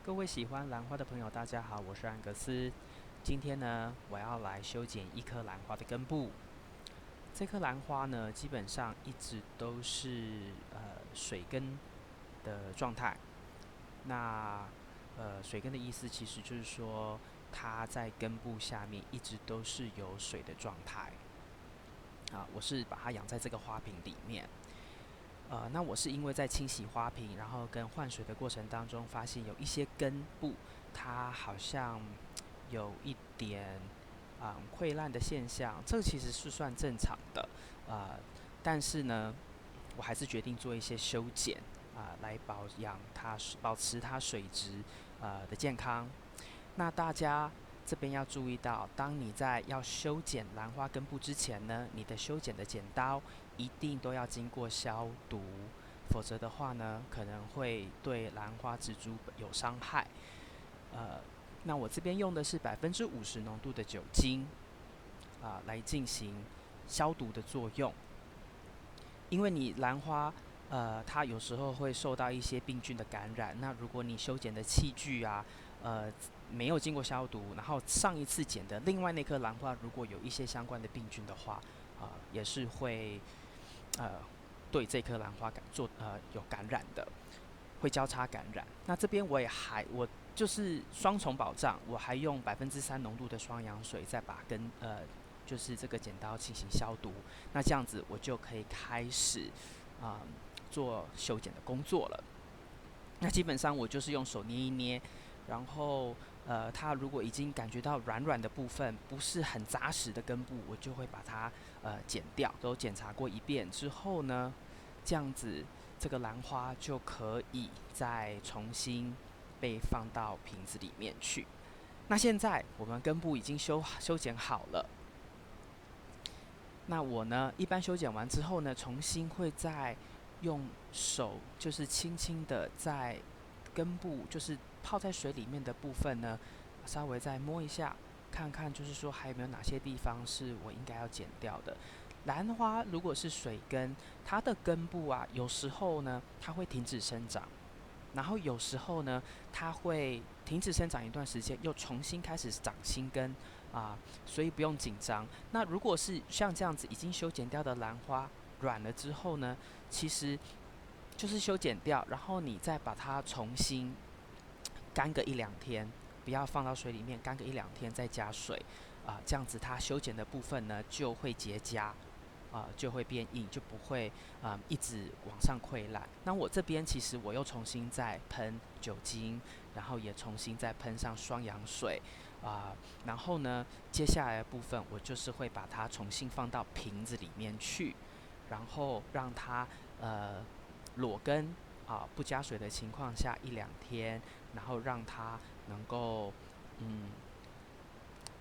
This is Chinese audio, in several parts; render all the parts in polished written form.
各位喜欢兰花的朋友，大家好，我是安格斯。今天呢，我要来修剪一颗兰花的根部。这颗兰花呢，基本上一直都是水根的状态。那水根的意思其实就是说，它在根部下面一直都是有水的状态。我是把它养在这个花瓶里面。那我是因为在清洗花瓶，然后跟换水的过程当中，发现有一些根部它好像有一点溃烂的现象，这个其实是算正常的，但是呢，我还是决定做一些修剪来保养它，保持它水质的健康。那大家这边要注意到，当你在要修剪兰花根部之前呢，你的修剪的剪刀一定都要经过消毒，否则的话呢，可能会对兰花植株有伤害。呃，那我这边用的是50%浓度的酒精来进行消毒的作用，因为你兰花它有时候会受到一些病菌的感染。那如果你修剪的器具没有经过消毒，然后上一次剪的另外那颗兰花如果有一些相关的病菌的话，也是会呃对这颗兰花有感染的，会交叉感染。那这边我就是双重保障，我还用3%浓度的双氧水再把就是这个剪刀进行消毒。那这样子我就可以开始啊、做修剪的工作了。那基本上我就是用手捏一捏，然后它如果已经感觉到软软的部分不是很扎实的根部，我就会把它剪掉。都检查过一遍之后呢，这样子这个兰花就可以再重新被放到瓶子里面去。那现在我们根部已经修剪好了。那我呢，一般修剪完之后呢，重新会再用手，就是轻轻的在根部，就是泡在水里面的部分呢，稍微再摸一下，看看就是说还有没有哪些地方是我应该要剪掉的。兰花如果是水根，它的根部有时候呢，它会停止生长，然后有时候呢，它会停止生长一段时间，又重新开始长新根所以不用紧张。那如果是像这样子已经修剪掉的兰花软了之后呢，其实就是修剪掉，然后你再把它重新干个一两天，不要放到水里面，干个一两天再加水这样子它修剪的部分呢就会结痂。就会变硬，就不会一直往上溃烂。那我这边其实我又重新再喷酒精，然后也重新再喷上双氧水然后呢，接下来的部分我就是会把它重新放到瓶子里面去，然后让它裸根不加水的情况下一两天，然后让它能够嗯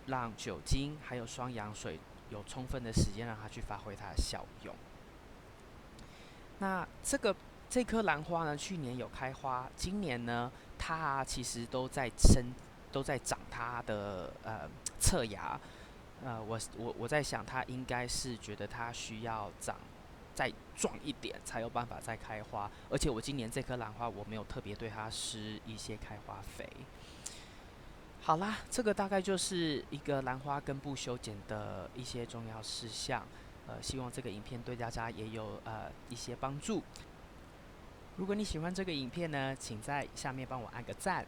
让酒精还有双氧水有充分的时间让它去发挥它的效用。那这颗兰花呢，去年有开花，今年呢，它其实都在长它的侧芽。我在想，它应该是觉得它需要长再壮一点，才有办法再开花。而且我今年这颗兰花，我没有特别对它施一些开花肥。好啦，这个大概就是一个兰花根部修剪的一些重要事项。希望这个影片对大家也有一些帮助。如果你喜欢这个影片呢，请在下面帮我按个赞。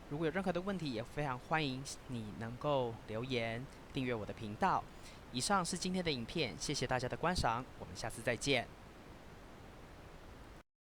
如果有任何的问题，也非常欢迎你能够留言、订阅我的频道。以上是今天的影片，谢谢大家的观赏，我们下次再见。